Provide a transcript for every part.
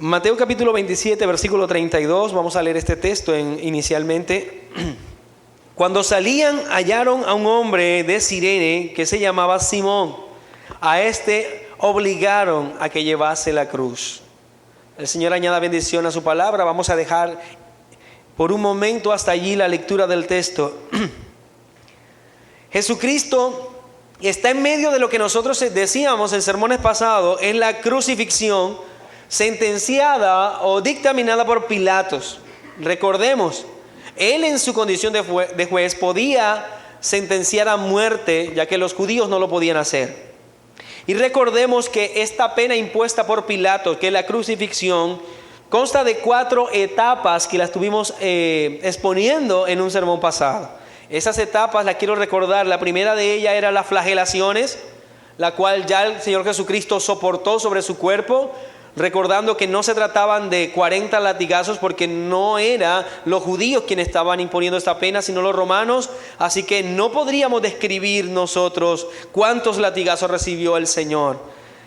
Mateo capítulo 27, versículo 32, vamos a leer este texto inicialmente. Cuando salían, hallaron a un hombre de Cirene que se llamaba Simón. A este obligaron a que llevase la cruz. El Señor añada bendición a su palabra. Vamos a dejar por un momento hasta allí la lectura del texto. Jesucristo está en medio de lo que nosotros decíamos en sermones pasados, en la crucifixión, sentenciada o dictaminada por Pilatos. Recordemos, él en su condición de juez podía sentenciar a muerte, ya que los judíos no lo podían hacer. Y recordemos que esta pena impuesta por Pilatos, que es la crucifixión, consta de 4 etapas que las estuvimos exponiendo en un sermón pasado. Esas etapas las quiero recordar. La primera de ellas era las flagelaciones, la cual ya el Señor Jesucristo soportó sobre su cuerpo, recordando que no se trataban de 40 latigazos, porque no eran los judíos quienes estaban imponiendo esta pena, sino los romanos. Así que no podríamos describir nosotros cuántos latigazos recibió el Señor.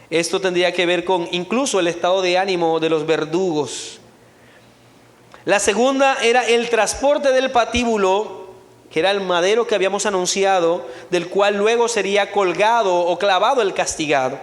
Esto tendría que ver con incluso el estado de ánimo de los verdugos. La segunda era el transporte del patíbulo, que era el madero que habíamos anunciado, del cual luego sería colgado o clavado el castigado.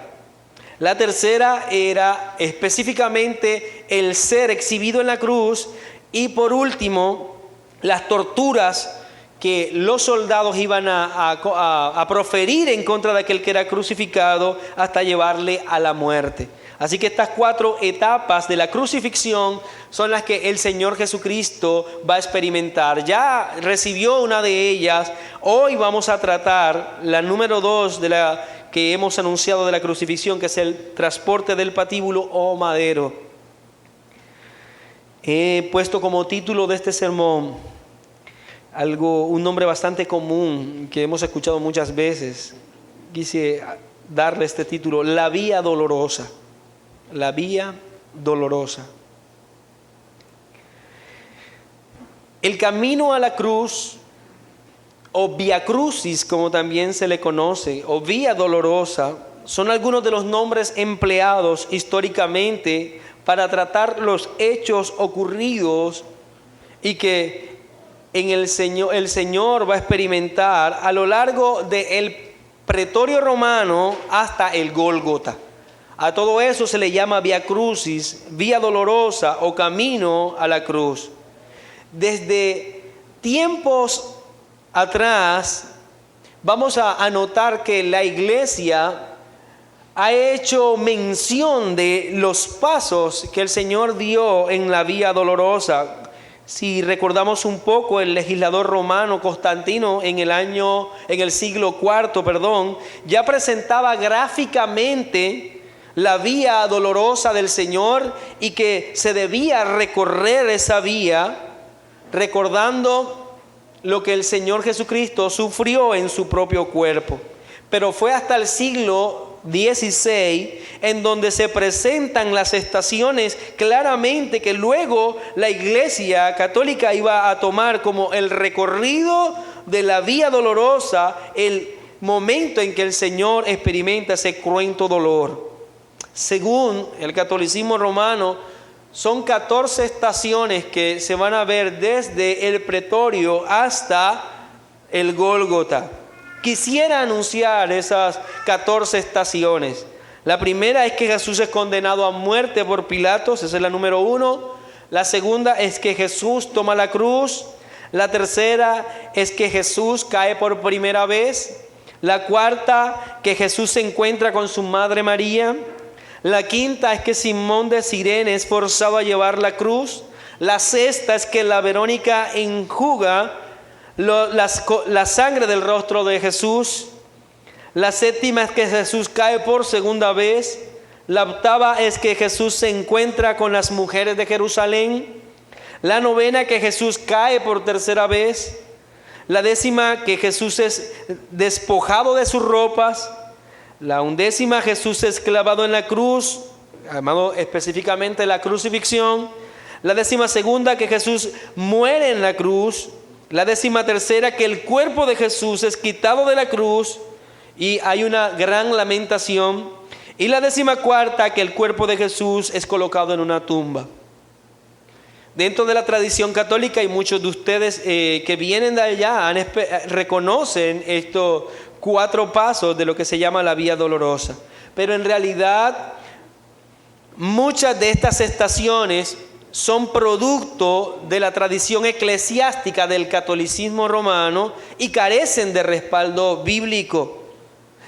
La tercera era específicamente el ser exhibido en la cruz. Y por último, las torturas que los soldados iban a proferir en contra de aquel que era crucificado hasta llevarle a la muerte. Así que estas 4 etapas de la crucifixión son las que el Señor Jesucristo va a experimentar. Ya recibió una de ellas. Hoy vamos a tratar la número 2 de la que hemos anunciado de la crucifixión, que es el transporte del patíbulo o madero. He puesto como título de este sermón un nombre bastante común que hemos escuchado muchas veces. Quise darle este título: la vía dolorosa. La vía dolorosa. El camino a la cruz, o vía crucis, como también se le conoce, o vía dolorosa, son algunos de los nombres empleados históricamente para tratar los hechos ocurridos y que el Señor va a experimentar a lo largo del pretorio romano hasta el Gólgota. A todo eso se le llama vía crucis, vía dolorosa o camino a la cruz. Desde tiempos atrás vamos a notar que la iglesia ha hecho mención de los pasos que el Señor dio en la vía dolorosa. Si recordamos un poco, el legislador romano Constantino en el siglo IV, ya presentaba gráficamente la vía dolorosa del Señor y que se debía recorrer esa vía recordando lo que el Señor Jesucristo sufrió en su propio cuerpo. Pero fue hasta el siglo XVI en donde se presentan las estaciones claramente que luego la Iglesia Católica iba a tomar como el recorrido de la vía dolorosa, el momento en que el Señor experimenta ese cruento dolor. Según el catolicismo romano, son 14 estaciones que se van a ver desde el pretorio hasta el Gólgota. Quisiera anunciar esas 14 estaciones. La primera es que Jesús es condenado a muerte por Pilatos, esa es la número 1. La segunda es que Jesús toma la cruz. La tercera es que Jesús cae por primera vez. La cuarta, que Jesús se encuentra con su madre María. La quinta es que Simón de Cirene es forzado a llevar la cruz. La sexta es que la Verónica enjuga la sangre del rostro de Jesús. La séptima es que Jesús cae por segunda vez. La octava es que Jesús se encuentra con las mujeres de Jerusalén. La novena, que Jesús cae por tercera vez. La décima, que Jesús es despojado de sus ropas. La undécima, Jesús es clavado en la cruz, llamado específicamente la crucifixión. La 12ª, que Jesús muere en la cruz. La 13ª, que el cuerpo de Jesús es quitado de la cruz y hay una gran lamentación. Y la 14ª, que el cuerpo de Jesús es colocado en una tumba. Dentro de la tradición católica, y muchos de ustedes que vienen de allá reconocen estos 4 pasos de lo que se llama la vía dolorosa. Pero en realidad, muchas de estas estaciones son producto de la tradición eclesiástica del catolicismo romano y carecen de respaldo bíblico.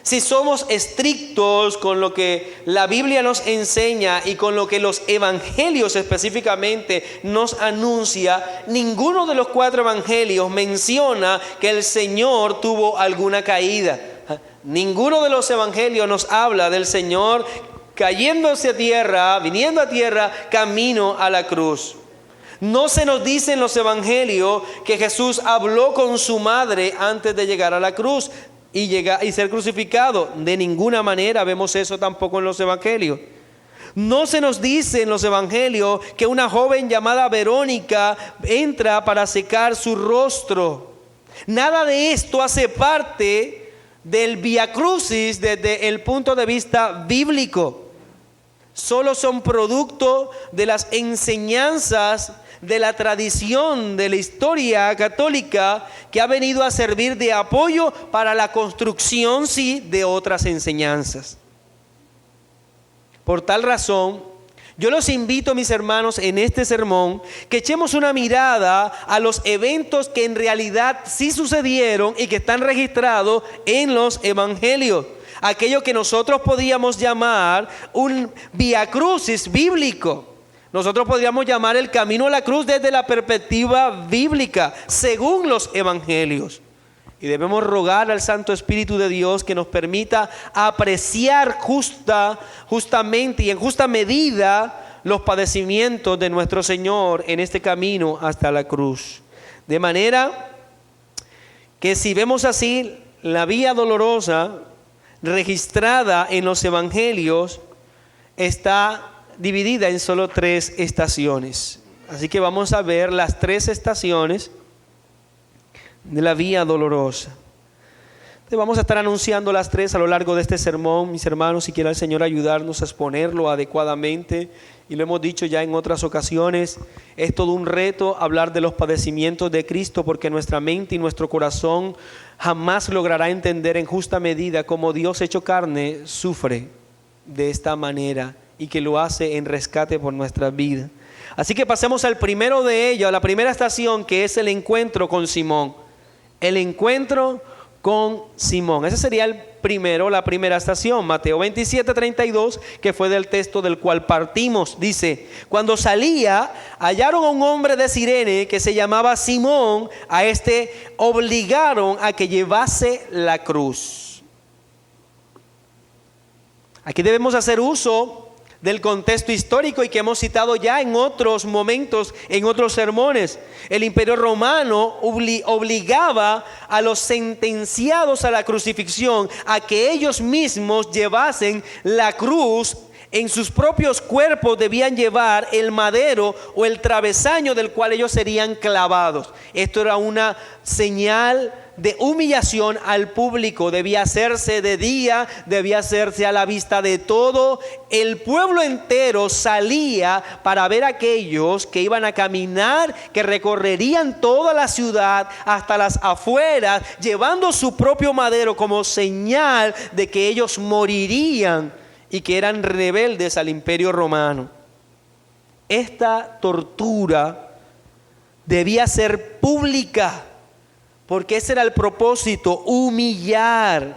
Si somos estrictos con lo que la Biblia nos enseña y con lo que los evangelios específicamente nos anuncia, ninguno de los 4 evangelios menciona que el Señor tuvo alguna caída. Ninguno de los evangelios nos habla del Señor cayéndose a tierra, viniendo a tierra, camino a la cruz. No se nos dice en los evangelios que Jesús habló con su madre antes de llegar a la cruz y ser crucificado. De ninguna manera vemos eso tampoco en los evangelios. No se nos dice en los evangelios que una joven llamada Verónica entra para secar su rostro. Nada de esto hace parte del Vía Crucis desde el punto de vista bíblico. Solo son producto de las enseñanzas de la tradición de la historia católica que ha venido a servir de apoyo para la construcción, sí, de otras enseñanzas. Por tal razón, yo los invito, mis hermanos, en este sermón, que echemos una mirada a los eventos que en realidad sí sucedieron y que están registrados en los evangelios. Aquello que nosotros podríamos llamar un vía crucis bíblico. Nosotros podríamos llamar el camino a la cruz desde la perspectiva bíblica, según los evangelios. Y debemos rogar al Santo Espíritu de Dios que nos permita apreciar justamente y en justa medida los padecimientos de nuestro Señor en este camino hasta la cruz. De manera que si vemos así la vía dolorosa registrada en los evangelios está dividida en solo 3 estaciones. Así que vamos a ver las 3 estaciones de la vía dolorosa. Entonces vamos a estar anunciando las 3 a lo largo de este sermón, mis hermanos, si quiere el Señor ayudarnos a exponerlo adecuadamente. Y lo hemos dicho ya en otras ocasiones, es todo un reto hablar de los padecimientos de Cristo, porque nuestra mente y nuestro corazón jamás logrará entender en justa medida cómo Dios hecho carne sufre de esta manera y que lo hace en rescate por nuestra vida. Así que pasemos al primero de ellos, a la primera estación, que es el encuentro con Simón. El encuentro con Simón. Ese sería la primera estación. Mateo 27:32, que fue del texto del cual partimos. Dice: cuando salía, hallaron a un hombre de Cirene que se llamaba Simón. A este obligaron a que llevase la cruz. Aquí debemos hacer uso del contexto histórico y que hemos citado ya en otros momentos, en otros sermones. El Imperio Romano obligaba a los sentenciados a la crucifixión a que ellos mismos llevasen la cruz. En sus propios cuerpos debían llevar el madero o el travesaño del cual ellos serían clavados. Esto era una señal de humillación al público. Debía hacerse de día, debía hacerse a la vista de todo. El pueblo entero salía para ver a aquellos que iban a caminar, que recorrerían toda la ciudad hasta las afueras, llevando su propio madero como señal de que ellos morirían y que eran rebeldes al Imperio Romano. Esta tortura debía ser pública, porque ese era el propósito, humillar.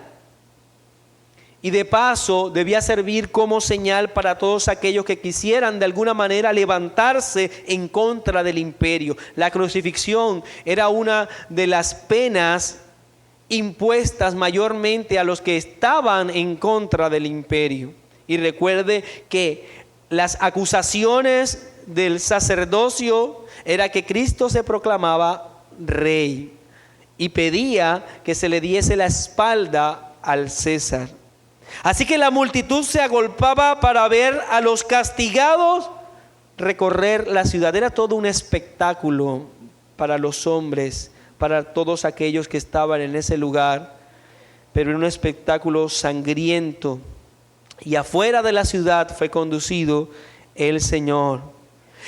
Y de paso debía servir como señal para todos aquellos que quisieran de alguna manera levantarse en contra del imperio. La crucifixión era una de las penas impuestas mayormente a los que estaban en contra del imperio. Y recuerde que las acusaciones del sacerdocio era que Cristo se proclamaba rey y pedía que se le diese la espalda al César. Así que la multitud se agolpaba para ver a los castigados recorrer la ciudad. Era todo un espectáculo para los hombres, para todos aquellos que estaban en ese lugar, pero era un espectáculo sangriento. y afuera de la ciudad fue conducido el Señor.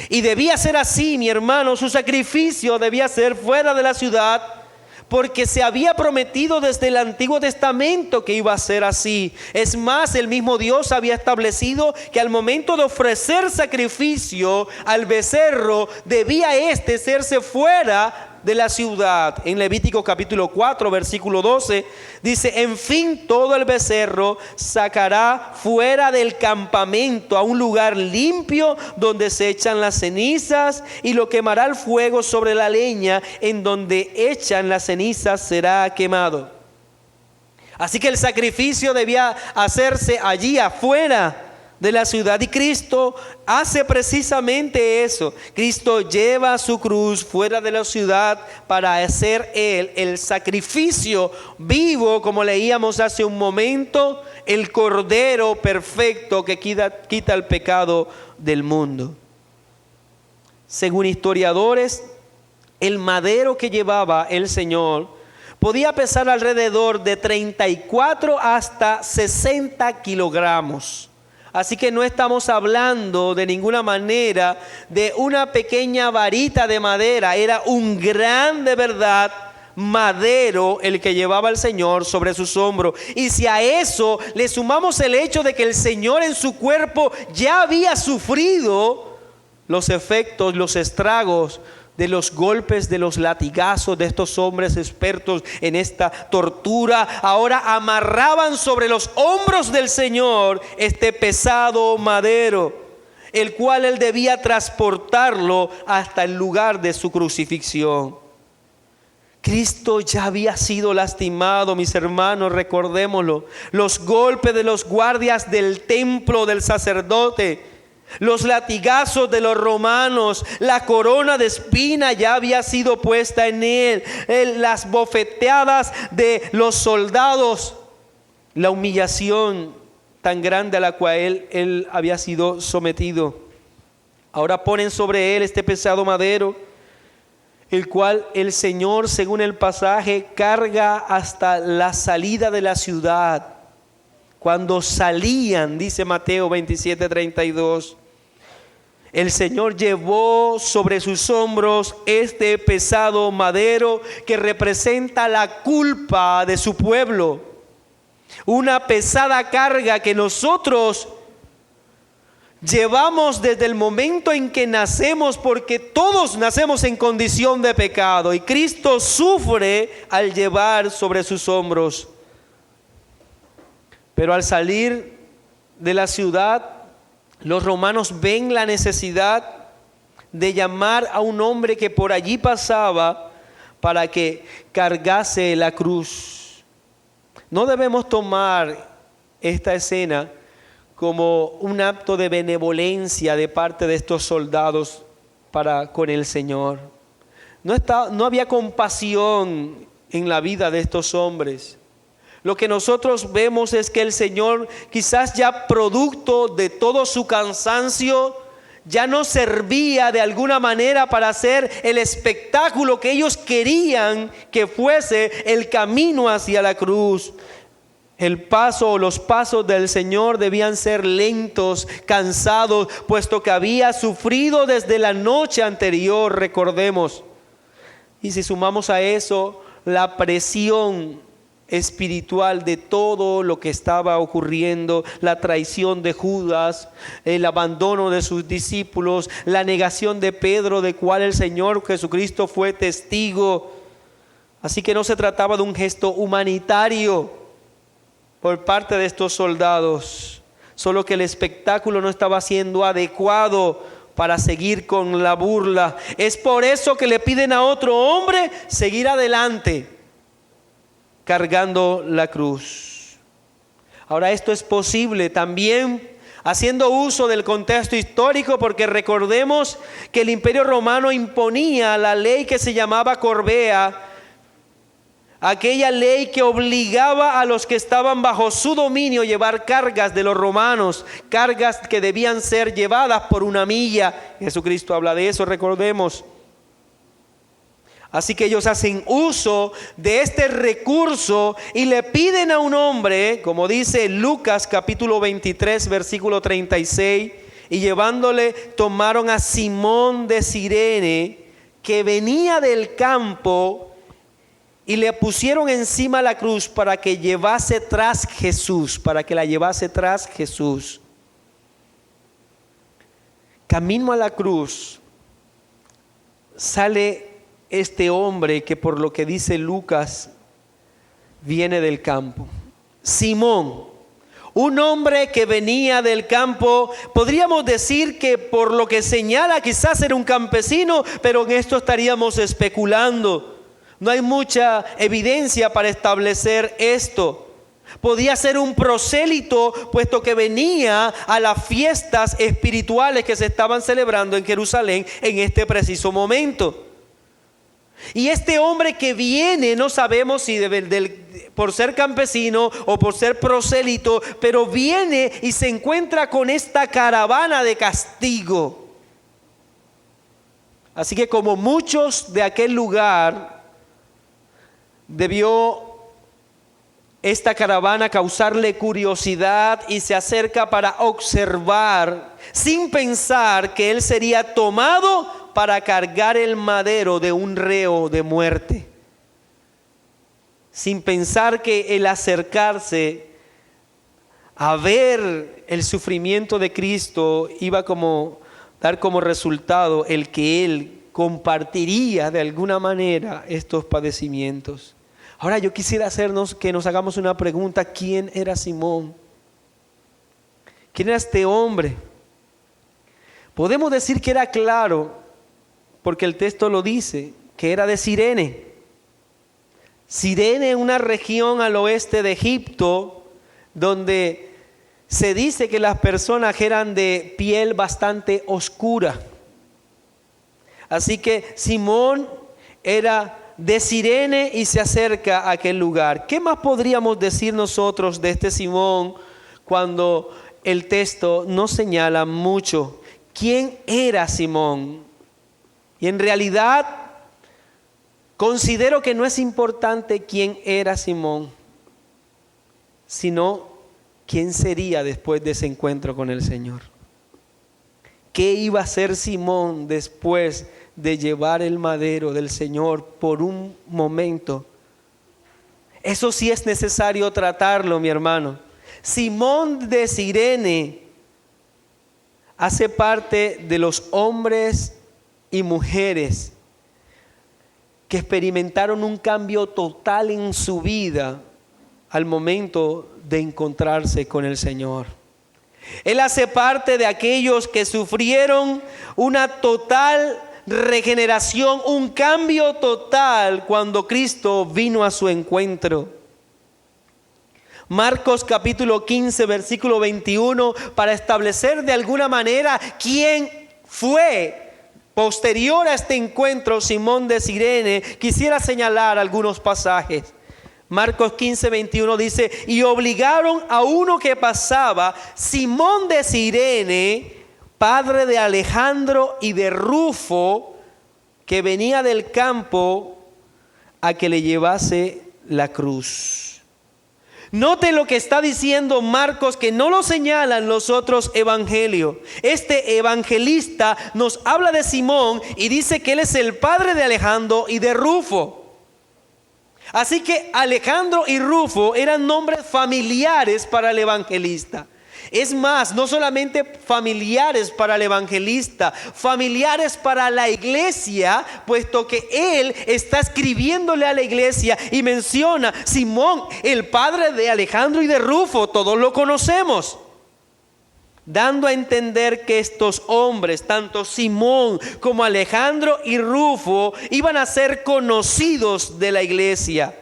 Y debía ser así, mi hermano, su sacrificio debía ser fuera de la ciudad, porque se había prometido desde el Antiguo Testamento que iba a ser así. Es más, el mismo Dios había establecido que al momento de ofrecer sacrificio al becerro, debía éste hacerse fuera de la ciudad. En Levítico capítulo 4, versículo 12, dice: en fin, todo el becerro sacará fuera del campamento a un lugar limpio donde se echan las cenizas, y lo quemará al fuego sobre la leña en donde echan las cenizas será quemado. Así que el sacrificio debía hacerse allí afuera de la ciudad, y Cristo hace precisamente eso. Cristo lleva su cruz fuera de la ciudad para hacer Él el sacrificio vivo, como leíamos hace un momento, el Cordero perfecto que quita el pecado del mundo. Según historiadores, el madero que llevaba el Señor podía pesar alrededor de 34 hasta 60 kilogramos. Así que no estamos hablando de ninguna manera de una pequeña varita de madera. Era un gran, de verdad, madero el que llevaba el Señor sobre sus hombros. Y si a eso le sumamos el hecho de que el Señor en su cuerpo ya había sufrido los efectos, los estragos de los golpes, de los latigazos de estos hombres expertos en esta tortura, ahora amarraban sobre los hombros del Señor este pesado madero, el cual Él debía transportarlo hasta el lugar de su crucifixión. Cristo ya había sido lastimado, mis hermanos, recordémoslo. Los golpes de los guardias del templo del sacerdote, los latigazos de los romanos, la corona de espina ya había sido puesta en él, las bofeteadas de los soldados, la humillación tan grande a la cual él había sido sometido. Ahora ponen sobre él este pesado madero, el cual el Señor, según el pasaje, carga hasta la salida de la ciudad. Cuando salían, dice Mateo 27:32, el Señor llevó sobre sus hombros este pesado madero que representa la culpa de su pueblo. Una pesada carga que nosotros llevamos desde el momento en que nacemos, porque todos nacemos en condición de pecado, y Cristo sufre al llevar sobre sus hombros. Pero al salir de la ciudad, los romanos ven la necesidad de llamar a un hombre que por allí pasaba para que cargase la cruz. No debemos tomar esta escena como un acto de benevolencia de parte de estos soldados para con el Señor. No había compasión en la vida de estos hombres. Lo que nosotros vemos es que el Señor, quizás ya producto de todo su cansancio, ya no servía de alguna manera para hacer el espectáculo que ellos querían que fuese el camino hacia la cruz. El paso o los pasos del Señor debían ser lentos, cansados, puesto que había sufrido desde la noche anterior, recordemos. Y si sumamos a eso la presión espiritual de todo lo que estaba ocurriendo, la traición de Judas, el abandono de sus discípulos, la negación de Pedro, de cual el Señor Jesucristo fue testigo. Así que no se trataba de un gesto humanitario por parte de estos soldados, solo que el espectáculo no estaba siendo adecuado para seguir con la burla. Es por eso que le piden a otro hombre seguir adelante, cargando la cruz. Ahora, esto es posible también haciendo uso del contexto histórico, porque recordemos que el Imperio Romano imponía la ley que se llamaba Corbea, aquella ley que obligaba a los que estaban bajo su dominio a llevar cargas de los romanos, cargas que debían ser llevadas por una milla. Jesucristo habla de eso, recordemos. Así que ellos hacen uso de este recurso y le piden a un hombre, como dice Lucas capítulo 23, versículo 36, y llevándole tomaron a Simón de Cirene, que venía del campo, y le pusieron encima la cruz para que llevase tras Jesús, para que la llevase tras Jesús. Camino a la cruz sale este hombre que, por lo que dice Lucas, viene del campo. Simón, un hombre que venía del campo, podríamos decir que por lo que señala quizás era un campesino, pero en esto estaríamos especulando. No hay mucha evidencia para establecer esto. Podía ser un prosélito, puesto que venía a las fiestas espirituales que se estaban celebrando en Jerusalén en este preciso momento. Y este hombre que viene, no sabemos si por ser campesino o por ser prosélito, pero viene y se encuentra con esta caravana de castigo. Así que, como muchos de aquel lugar, debió esta caravana causarle curiosidad y se acerca para observar, sin pensar que él sería tomado para cargar el madero de un reo de muerte, sin pensar que el acercarse a ver el sufrimiento de Cristo iba a dar como resultado el que él compartiría de alguna manera estos padecimientos. Ahora yo quisiera que nos hagamos una pregunta: ¿quién era Simón? ¿Quién era este hombre? Podemos decir que era claro, porque el texto lo dice, que era de Cirene. Cirene, una región al oeste de Egipto, donde se dice que las personas eran de piel bastante oscura. Así que Simón era de Cirene y se acerca a aquel lugar. ¿Qué más podríamos decir nosotros de este Simón cuando el texto no señala mucho? ¿Quién era Simón? Y en realidad considero que no es importante quién era Simón, sino quién sería después de ese encuentro con el Señor. ¿Qué iba a hacer Simón después de llevar el madero del Señor por un momento? Eso sí es necesario tratarlo, mi hermano. Simón de Cirene hace parte de los hombres y mujeres que experimentaron un cambio total en su vida al momento de encontrarse con el Señor. Él hace parte de aquellos que sufrieron una total regeneración, un cambio total cuando Cristo vino a su encuentro. Marcos capítulo 15 versículo 21, para establecer de alguna manera quién fue posterior a este encuentro Simón de Cirene, quisiera señalar algunos pasajes. Marcos 15, 21 dice: y obligaron a uno que pasaba, Simón de Cirene, padre de Alejandro y de Rufo, que venía del campo, a que le llevase la cruz. Note lo que está diciendo Marcos, que no lo señalan los otros evangelios. Este evangelista nos habla de Simón y dice que él es el padre de Alejandro y de Rufo. Así que Alejandro y Rufo eran nombres familiares para el evangelista. Es más, no solamente familiares para el evangelista, familiares para la iglesia, puesto que él está escribiéndole a la iglesia y menciona Simón, el padre de Alejandro y de Rufo, todos lo conocemos, dando a entender que estos hombres, tanto Simón como Alejandro y Rufo, iban a ser conocidos de la iglesia.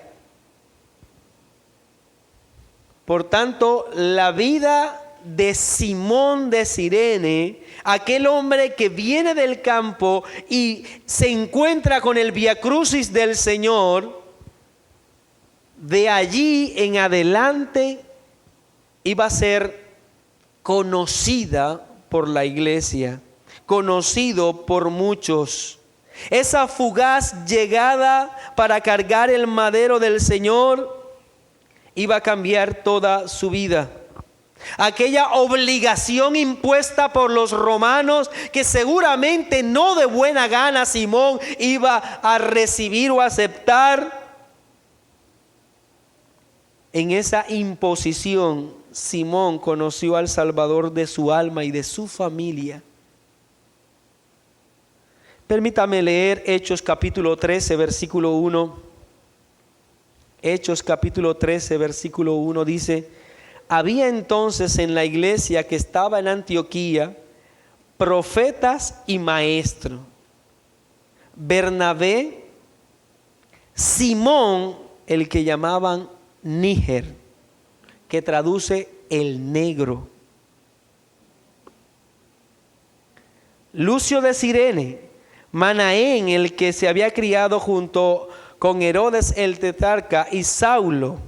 Por tanto, la vida de Simón de Cirene, aquel hombre que viene del campo y se encuentra con el Vía Crucis del Señor, de allí en adelante iba a ser conocida por la iglesia, conocido por muchos. esa fugaz llegada para cargar el madero del Señor iba a cambiar toda su vida. Aquella obligación impuesta por los romanos, que seguramente no de buena gana Simón iba a recibir o aceptar. En esa imposición, Simón conoció al Salvador de su alma y de su familia. Permítame leer Hechos capítulo 13, versículo 1. Hechos capítulo 13, versículo 1 dice: había entonces en la iglesia que estaba en Antioquía profetas y maestros: Bernabé, Simón, el que llamaban Níger, que traduce el negro, Lucio de Cirene, Manaén, el que se había criado junto con Herodes el tetrarca, y Saulo.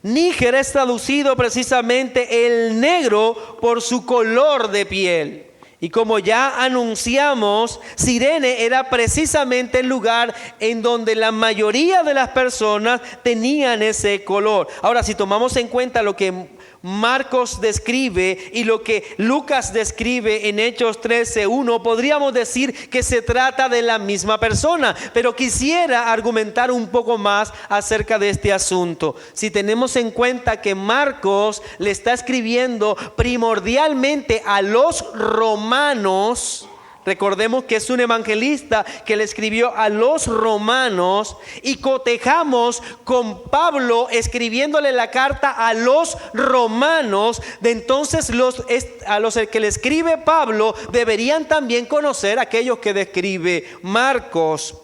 Níger es traducido precisamente el negro por su color de piel. Y como ya anunciamos, Cirene era precisamente el lugar en donde la mayoría de las personas tenían ese color. Ahora, si tomamos en cuenta lo que Marcos describe y lo que Lucas describe en Hechos 13:1, podríamos decir que se trata de la misma persona, pero quisiera argumentar un poco más acerca de este asunto. Si tenemos en cuenta que Marcos le está escribiendo primordialmente a los romanos, recordemos que es un evangelista que le escribió a los romanos, y cotejamos con Pablo escribiéndole la carta a los romanos. De entonces a los que le escribe Pablo deberían también conocer aquellos que describe Marcos.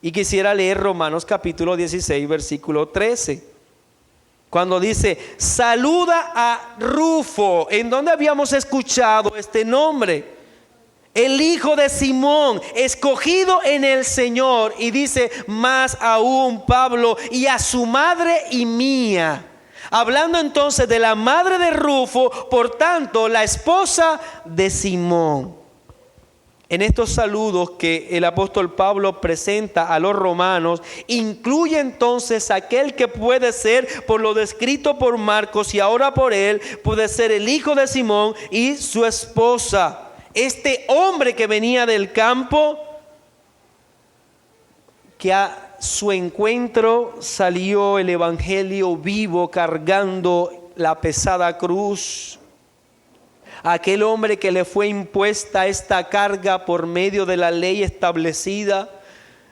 Y quisiera leer Romanos capítulo 16, versículo 13. Cuando dice: saluda a Rufo. ¿En dónde habíamos escuchado este nombre? El hijo de Simón, escogido en el Señor. Y dice más aún Pablo: y a su madre y mía. Hablando entonces de la madre de Rufo, por tanto la esposa de Simón. En estos saludos que el apóstol Pablo presenta a los romanos, incluye entonces aquel que puede ser, por lo descrito por Marcos y ahora por él, puede ser el hijo de Simón y su esposa. Este hombre que venía del campo, que a su encuentro salió el evangelio vivo cargando la pesada cruz. Aquel hombre que le fue impuesta esta carga por medio de la ley establecida,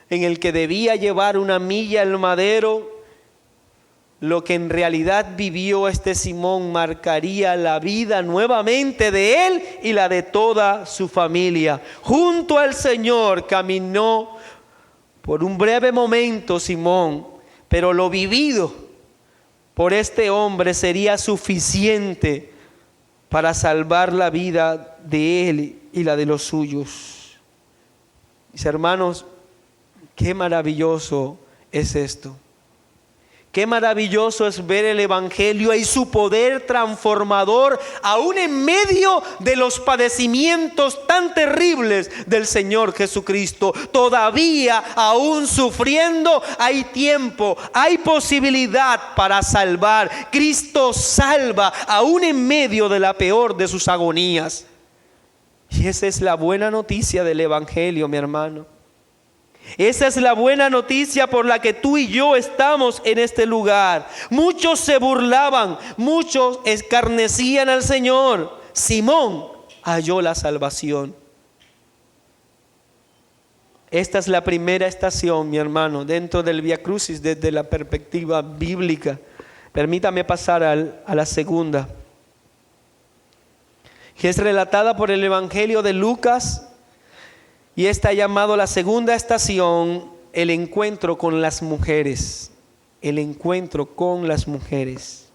en el que debía llevar 1 milla el madero. Lo que en realidad vivió este Simón marcaría la vida nuevamente de él y la de toda su familia. Junto al Señor caminó por un breve momento Simón, pero lo vivido por este hombre sería suficiente para salvar la vida de él y la de los suyos. Mis hermanos, qué maravilloso es esto. Qué maravilloso es ver el evangelio y su poder transformador, aún en medio de los padecimientos tan terribles del Señor Jesucristo. Todavía, aún sufriendo, hay tiempo, hay posibilidad para salvar. Cristo salva, aún en medio de la peor de sus agonías. Y esa es la buena noticia del evangelio, mi hermano. Esa es la buena noticia por la que tú y yo estamos en este lugar. Muchos se burlaban, muchos escarnecían al Señor. Simón halló la salvación. Esta es la primera estación, mi hermano, dentro del Vía Crucis desde la perspectiva bíblica. Permítame pasar a la segunda, que es relatada por el Evangelio de Lucas. Y está llamado la segunda estación, el encuentro con las mujeres. El encuentro con las mujeres.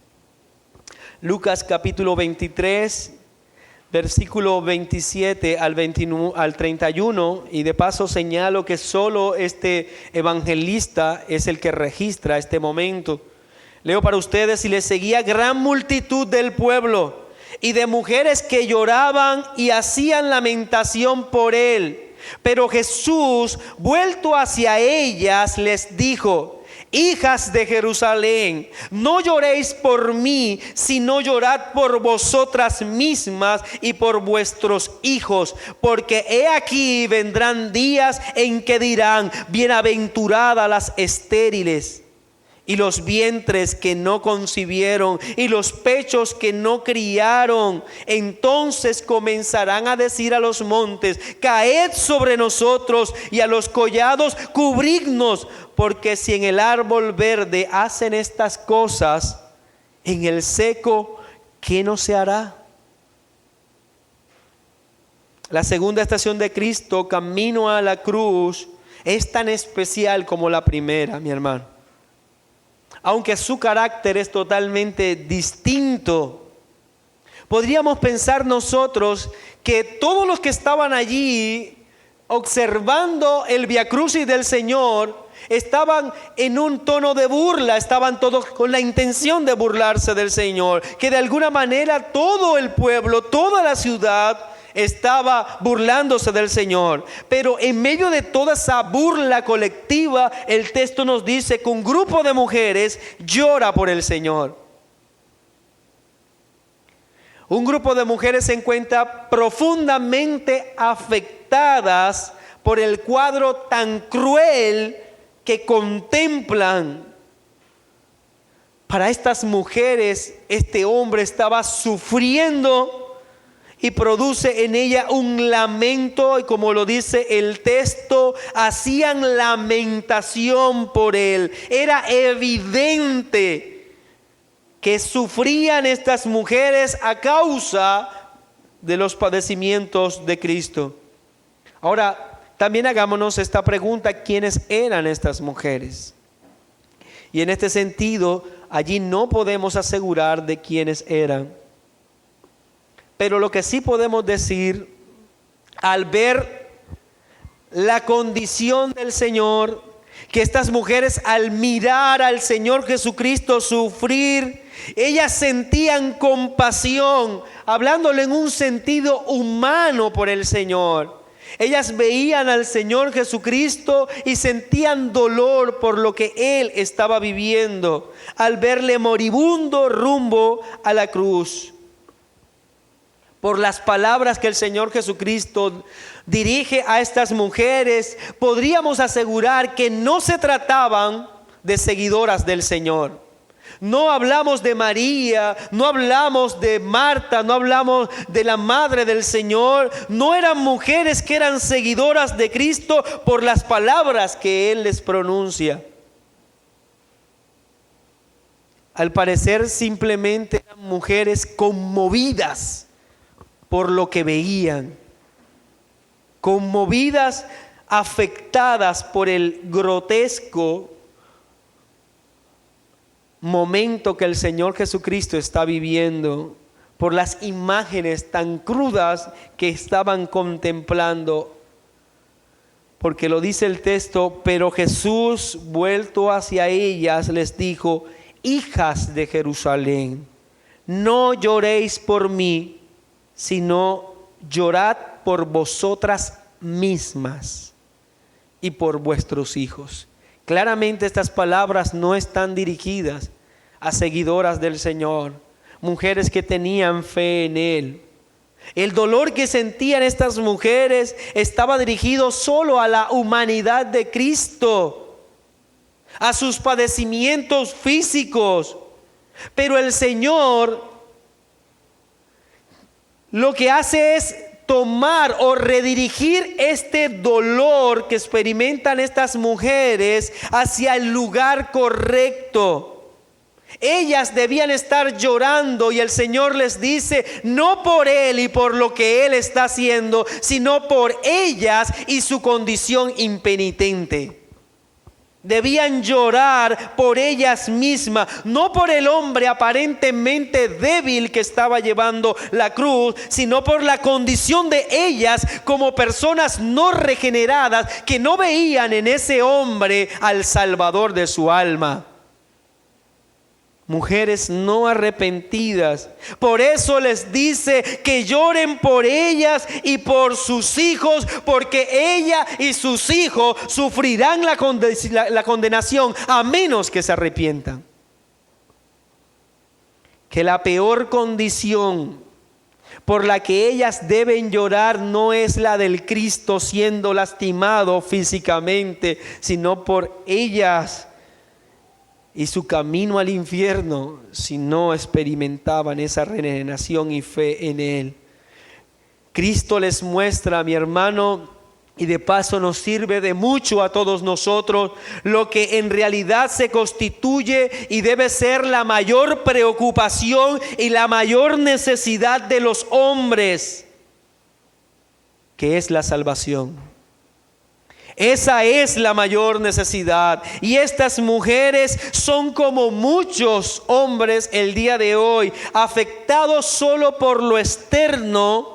Lucas capítulo 23, versículo 27 al 31. Y de paso señalo que solo este evangelista es el que registra este momento. Leo para ustedes: y le seguía gran multitud del pueblo y de mujeres que lloraban y hacían lamentación por él, Pero Jesús, vuelto hacia ellas, les dijo: hijas de Jerusalén, no lloréis por mí, sino llorad por vosotras mismas y por vuestros hijos, porque he aquí vendrán días en que dirán: bienaventuradas las estériles, y los vientres que no concibieron, y los pechos que no criaron. Entonces comenzarán a decir a los montes: caed sobre nosotros, y a los collados: cubridnos. Porque si en el árbol verde hacen estas cosas, en el seco, ¿qué no se hará? La segunda estación de Cristo, camino a la cruz, es tan especial como la primera, mi hermano. Aunque su carácter es totalmente distinto, podríamos pensar nosotros que todos los que estaban allí observando el Vía Crucis del Señor estaban en un tono de burla, estaban todos con la intención de burlarse del Señor, que de alguna manera todo el pueblo, toda la ciudad estaba burlándose del Señor. Pero en medio de toda esa burla colectiva, el texto nos dice que un grupo de mujeres llora por el Señor. Un grupo de mujeres se encuentra profundamente afectadas por el cuadro tan cruel que contemplan. Para estas mujeres, este hombre estaba sufriendo y produce en ella un lamento, y como lo dice el texto, hacían lamentación por él. Era evidente que sufrían estas mujeres a causa de los padecimientos de Cristo. Ahora, también hagámonos esta pregunta: ¿quiénes eran estas mujeres? Y en este sentido, allí no podemos asegurar de quiénes eran. Pero lo que sí podemos decir, al ver la condición del Señor, que estas mujeres, al mirar al Señor Jesucristo sufrir, ellas sentían compasión, hablándole en un sentido humano por el Señor. Ellas veían al Señor Jesucristo y sentían dolor por lo que Él estaba viviendo, al verle moribundo rumbo a la cruz. Por las palabras que el Señor Jesucristo dirige a estas mujeres, podríamos asegurar que no se trataban de seguidoras del Señor. No hablamos de María, no hablamos de Marta, no hablamos de la madre del Señor. No eran mujeres que eran seguidoras de Cristo por las palabras que Él les pronuncia. Al parecer simplemente eran mujeres conmovidas por lo que veían, conmovidas, afectadas por el grotesco momento que el Señor Jesucristo está viviendo, por las imágenes tan crudas que estaban contemplando. Porque lo dice el texto: pero Jesús, vuelto hacia ellas, les dijo: hijas de Jerusalén, no lloréis por mí, sino llorad por vosotras mismas y por vuestros hijos. Claramente estas palabras no están dirigidas a seguidoras del Señor, mujeres que tenían fe en Él. El dolor que sentían estas mujeres estaba dirigido solo a la humanidad de Cristo, a sus padecimientos físicos. Pero el Señor lo que hace es tomar o redirigir este dolor que experimentan estas mujeres hacia el lugar correcto. Ellas debían estar llorando y el Señor les dice: no por Él y por lo que Él está haciendo, sino por ellas y su condición impenitente. Debían llorar por ellas mismas, no por el hombre aparentemente débil que estaba llevando la cruz, sino por la condición de ellas como personas no regeneradas que no veían en ese hombre al Salvador de su alma. mujeres no arrepentidas. Por eso les dice que lloren por ellas y por sus hijos, porque ella y sus hijos sufrirán la condenación a menos que se arrepientan. Que la peor condición por la que ellas deben llorar no es la del Cristo siendo lastimado físicamente, sino por ellas y su camino al infierno si no experimentaban esa regeneración y fe en Él. Cristo les muestra, mi hermano, y de paso nos sirve de mucho a todos nosotros, lo que en realidad se constituye y debe ser la mayor preocupación y la mayor necesidad de los hombres, que es la salvación. Esa es la mayor necesidad. Y estas mujeres son como muchos hombres el día de hoy, afectados solo por lo externo,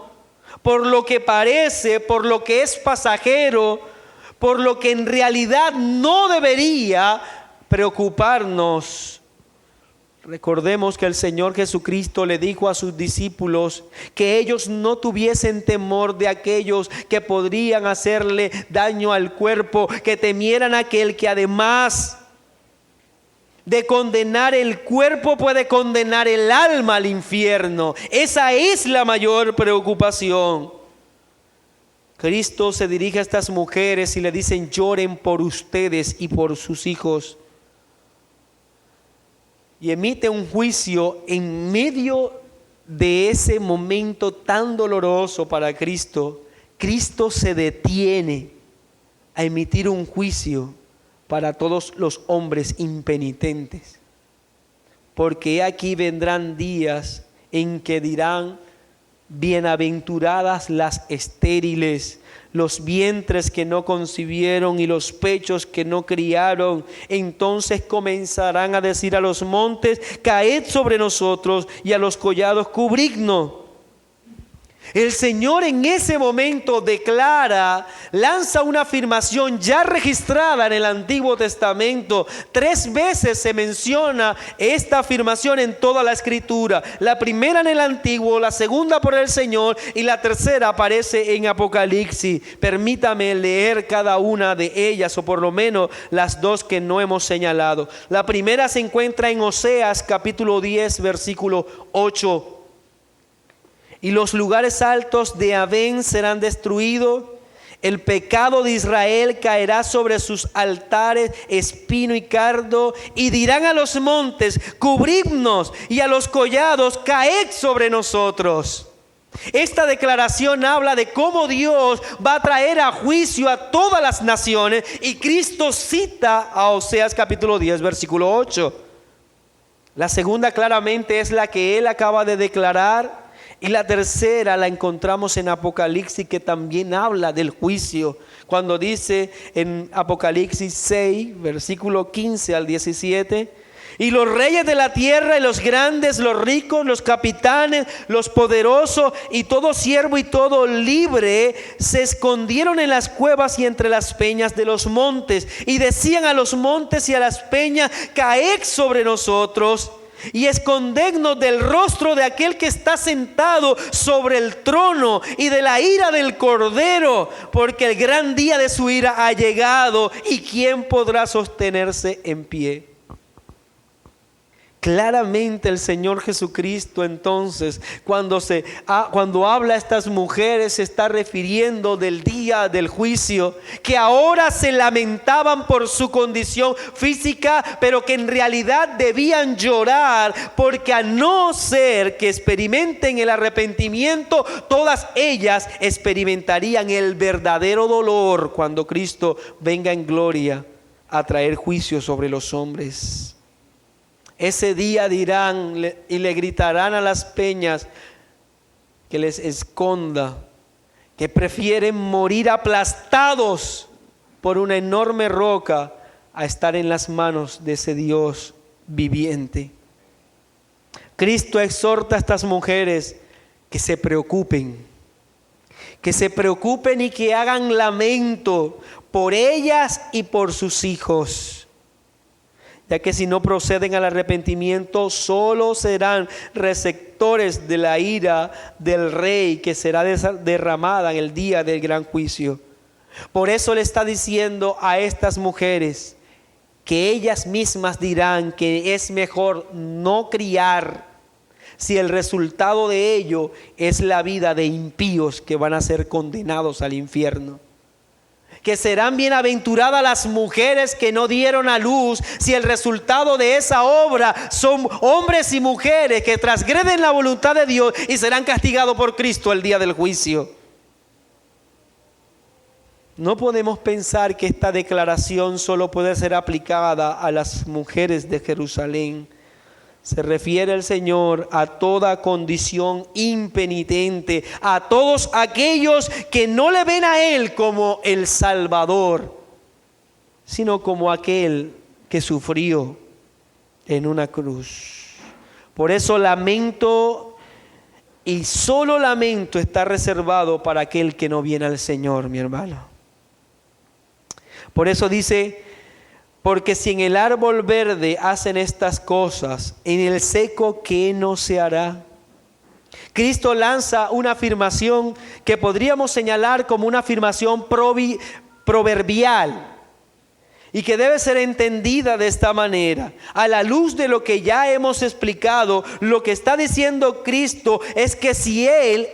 por lo que parece, por lo que es pasajero, por lo que en realidad no debería preocuparnos. Recordemos que el Señor Jesucristo le dijo a sus discípulos que ellos no tuviesen temor de aquellos que podrían hacerle daño al cuerpo, que temieran a aquel que además de condenar el cuerpo puede condenar el alma al infierno. Esa es la mayor preocupación. Cristo se dirige a estas mujeres y le dicen: lloren por ustedes y por sus hijos. Y emite un juicio en medio de ese momento tan doloroso para Cristo. Cristo se detiene a emitir un juicio para todos los hombres impenitentes. Porque aquí vendrán días en que dirán: bienaventuradas las estériles, los vientres que no concibieron y los pechos que no criaron. Entonces comenzarán a decir a los montes: caed sobre nosotros, y a los collados cubridnos. El Señor en ese momento declara, lanza una afirmación ya registrada en el Antiguo Testamento. 3 veces se menciona esta afirmación en toda la Escritura. La primera en el Antiguo, la segunda por el Señor y la tercera aparece en Apocalipsis. Permítame leer cada una de ellas, o por lo menos las 2 que no hemos señalado. La primera se encuentra en Oseas capítulo 10 versículo 8. Y los lugares altos de Abén serán destruidos. El pecado de Israel caerá sobre sus altares, espino y cardo. Y dirán a los montes: cubridnos, y a los collados: caed sobre nosotros. Esta declaración habla de cómo Dios va a traer a juicio a todas las naciones. Y Cristo cita a Oseas capítulo 10 versículo 8. La segunda claramente es la que Él acaba de declarar. Y la tercera la encontramos en Apocalipsis, que también habla del juicio, cuando dice en Apocalipsis 6, versículo 15 al 17: y los reyes de la tierra, y los grandes, los ricos, los capitanes, los poderosos, y todo siervo y todo libre, se escondieron en las cuevas y entre las peñas de los montes, y decían a los montes y a las peñas: caed sobre nosotros, y escondednos del rostro de aquel que está sentado sobre el trono y de la ira del Cordero, porque el gran día de su ira ha llegado, y ¿quién podrá sostenerse en pie? Claramente el Señor Jesucristo entonces, cuando habla a estas mujeres, se está refiriendo del día del juicio, que ahora se lamentaban por su condición física, pero que en realidad debían llorar, porque a no ser que experimenten el arrepentimiento, todas ellas experimentarían el verdadero dolor cuando Cristo venga en gloria a traer juicio sobre los hombres. Ese día dirán y le gritarán a las peñas que les esconda, que prefieren morir aplastados por una enorme roca a estar en las manos de ese Dios viviente. Cristo exhorta a estas mujeres que se preocupen y que hagan lamento por ellas y por sus hijos. ya que si no proceden al arrepentimiento, solo serán receptores de la ira del rey que será derramada en el día del gran juicio. Por eso le está diciendo a estas mujeres que ellas mismas dirán que es mejor no criar, si el resultado de ello es la vida de impíos que van a ser condenados al infierno. Que serán bienaventuradas las mujeres que no dieron a luz, si el resultado de esa obra son hombres y mujeres que transgreden la voluntad de Dios y serán castigados por Cristo el día del juicio. No podemos pensar que esta declaración solo puede ser aplicada a las mujeres de Jerusalén. Se refiere el Señor a toda condición impenitente, a todos aquellos que no le ven a Él como el Salvador, sino como aquel que sufrió en una cruz. Por eso lamento, y solo lamento está reservado para aquel que no viene al Señor, mi hermano. Por eso dice: porque si en el árbol verde hacen estas cosas, en el seco, ¿qué no se hará? Cristo lanza una afirmación que podríamos señalar como una afirmación proverbial y que debe ser entendida de esta manera. A la luz de lo que ya hemos explicado, lo que está diciendo Cristo es que si Él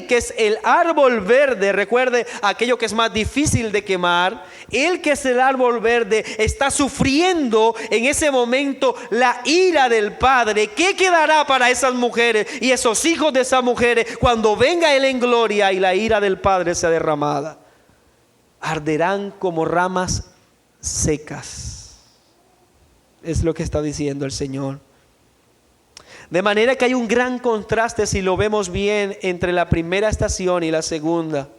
que es el árbol verde, recuerde aquello que es más difícil de quemar, Él que es el árbol verde está sufriendo en ese momento la ira del Padre, ¿qué quedará para esas mujeres y esos hijos de esas mujeres cuando venga Él en gloria y la ira del Padre sea derramada? Arderán como ramas secas. Es lo que está diciendo el Señor. De manera que hay un gran contraste, si lo vemos bien, entre la primera estación y la segunda.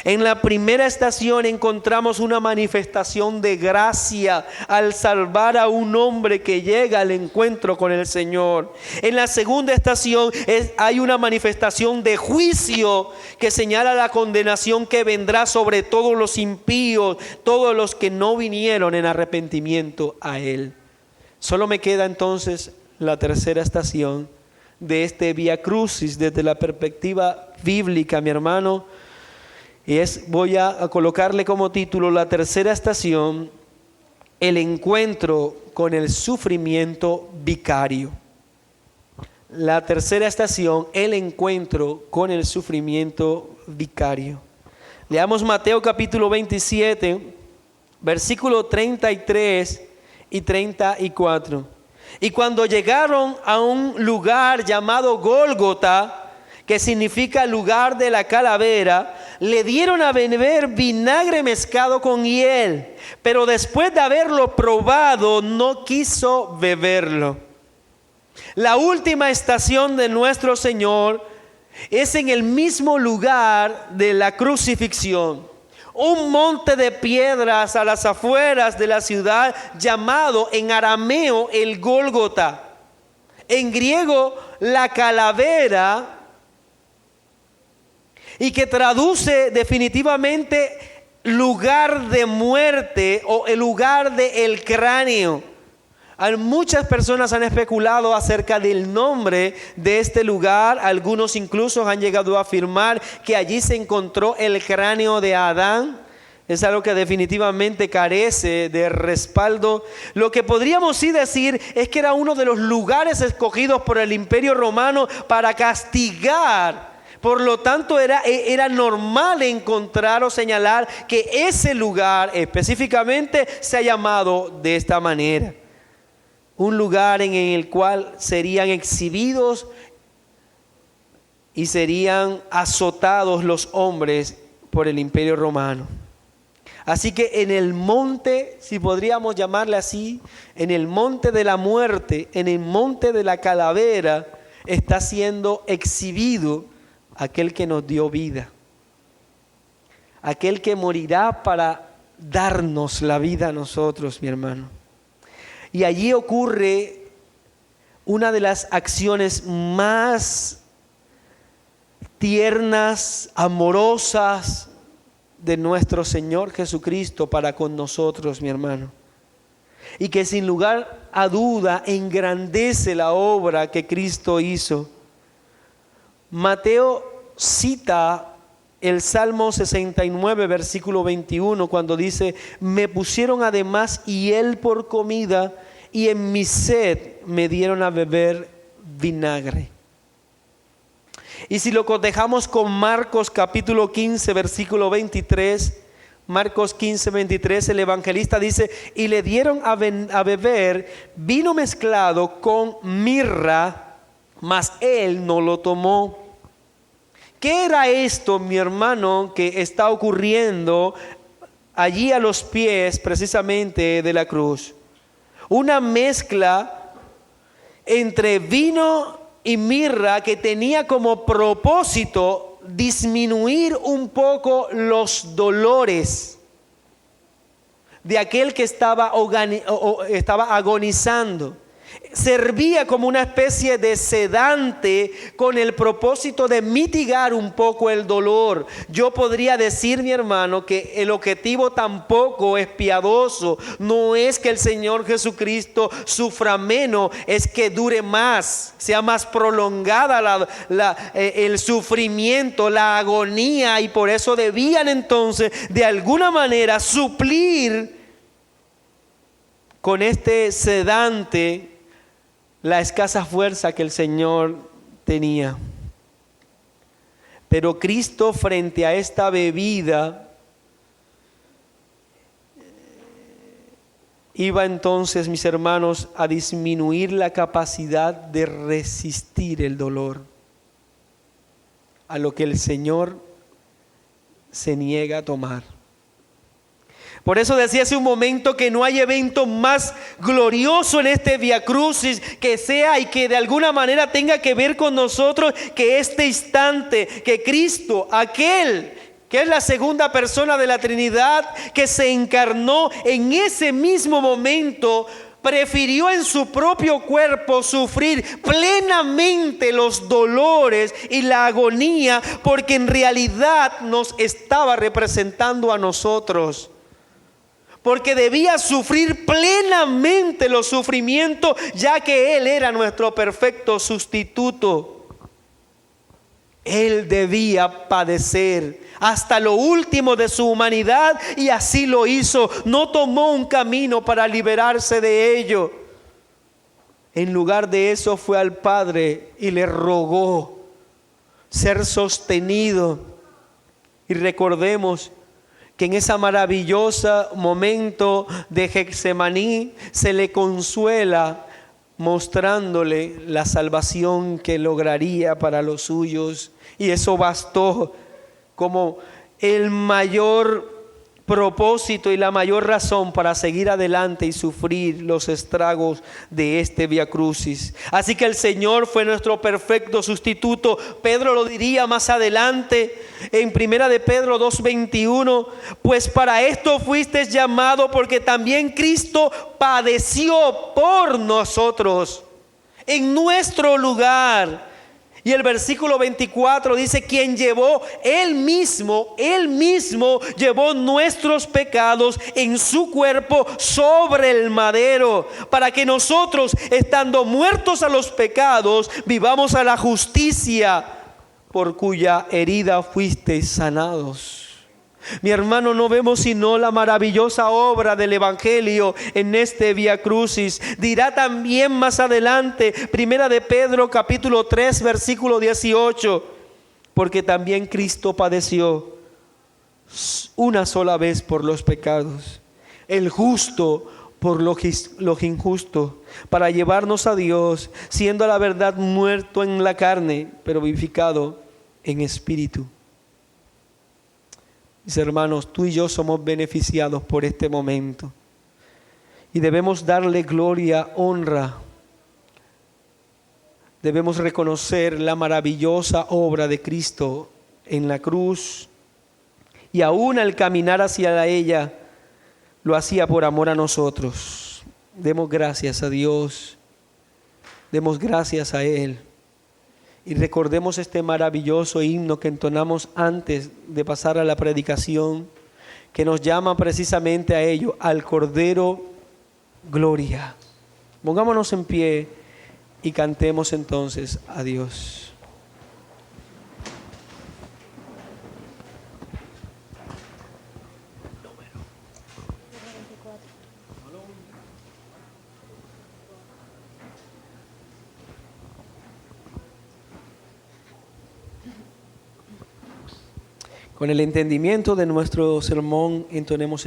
En la primera estación encontramos una manifestación de gracia al salvar a un hombre que llega al encuentro con el Señor. En la segunda estación hay una manifestación de juicio que señala la condenación que vendrá sobre todos los impíos, todos los que no vinieron en arrepentimiento a Él. Solo me queda entonces la tercera estación de este Vía Crucis desde la perspectiva bíblica, mi hermano. Y voy a colocarle como título la tercera estación: el encuentro con el sufrimiento vicario. La tercera estación: el encuentro con el sufrimiento vicario. Leamos Mateo capítulo 27, versículo 33 y 34. Y cuando llegaron a un lugar llamado Gólgota, que significa lugar de la calavera, le dieron a beber vinagre mezclado con hiel, pero después de haberlo probado no quiso beberlo. La última estación de nuestro Señor es en el mismo lugar de la crucifixión, un monte de piedras a las afueras de la ciudad llamado en arameo el Gólgota, en griego la calavera, y que traduce definitivamente lugar de muerte o el lugar del cráneo. Muchas personas han especulado acerca del nombre de este lugar. Algunos incluso han llegado a afirmar que allí se encontró el cráneo de Adán. Es algo que definitivamente carece de respaldo. Lo que podríamos sí decir es que era uno de los lugares escogidos por el Imperio Romano para castigar. Por lo tanto, era normal encontrar o señalar que ese lugar específicamente se ha llamado de esta manera. Un lugar en el cual serían exhibidos y serían azotados los hombres por el Imperio Romano. Así que en el monte, si podríamos llamarle así, en el monte de la muerte, en el monte de la calavera, está siendo exhibido aquel que nos dio vida, aquel que morirá para darnos la vida a nosotros, mi hermano. Y allí ocurre una de las acciones más tiernas, amorosas de nuestro Señor Jesucristo para con nosotros, mi hermano. y que sin lugar a duda engrandece la obra que Cristo hizo. Mateo cita el Salmo 69, versículo 21, cuando dice: me pusieron además hiel por comida, y en mi sed me dieron a beber vinagre. Y si lo cotejamos con Marcos capítulo 15, versículo 23, Marcos 15, 23, el evangelista dice: y le dieron a beber vino mezclado con mirra, mas él no lo tomó. ¿Qué era esto, mi hermano, que está ocurriendo allí a los pies precisamente de la cruz? Una mezcla entre vino y mirra que tenía como propósito disminuir un poco los dolores de aquel que estaba agonizando. Servía como una especie de sedante con el propósito de mitigar un poco el dolor. Yo podría decir, mi hermano, que el objetivo tampoco es piadoso. No es que el Señor Jesucristo sufra menos, es que dure más, sea más prolongada el sufrimiento, la agonía, y por eso debían entonces de alguna manera suplir con este sedante la escasa fuerza que el Señor tenía. Pero Cristo, frente a esta bebida, iba entonces, mis hermanos, a disminuir la capacidad de resistir el dolor, a lo que el Señor se niega a tomar. Por eso decía hace un momento que no hay evento más glorioso en este Vía Crucis que sea y que de alguna manera tenga que ver con nosotros que este instante que Cristo, aquel que es la segunda persona de la Trinidad, que se encarnó en ese mismo momento, prefirió en su propio cuerpo sufrir plenamente los dolores y la agonía, porque en realidad nos estaba representando a nosotros. Porque debía sufrir plenamente los sufrimientos, ya que Él era nuestro perfecto sustituto. Él debía padecer hasta lo último de su humanidad, y así lo hizo. No tomó un camino para liberarse de ello. En lugar de eso fue al Padre y le rogó ser sostenido. Y recordemos que en ese maravilloso momento de Getsemaní se le consuela mostrándole la salvación que lograría para los suyos, y eso bastó como el mayor propósito y la mayor razón para seguir adelante y sufrir los estragos de este Vía Crucis. Así que el Señor fue nuestro perfecto sustituto. Pedro lo diría más adelante en 1 de Pedro 2:21: pues para esto fuisteis llamado, porque también Cristo padeció por nosotros en nuestro lugar. Y el versículo 24 dice: quien llevó él mismo llevó nuestros pecados en su cuerpo sobre el madero, para que nosotros, estando muertos a los pecados, vivamos a la justicia, por cuya herida fuisteis sanados. Mi hermano, no vemos sino la maravillosa obra del Evangelio en este Vía Crucis. Dirá también más adelante, 1 de Pedro capítulo 3, versículo 18: porque también Cristo padeció una sola vez por los pecados, el justo por los injustos, para llevarnos a Dios, siendo a la verdad muerto en la carne, pero vivificado en espíritu. Mis hermanos, tú y yo somos beneficiados por este momento y debemos darle gloria, honra. Debemos reconocer la maravillosa obra de Cristo en la cruz, y aún al caminar hacia ella lo hacía por amor a nosotros. Demos gracias a Dios, demos gracias a Él. Y recordemos este maravilloso himno que entonamos antes de pasar a la predicación, que nos llama precisamente a ello: al Cordero gloria. Pongámonos en pie y cantemos entonces a Dios. Con el entendimiento de nuestro sermón entonemos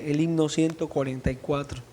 el himno 144.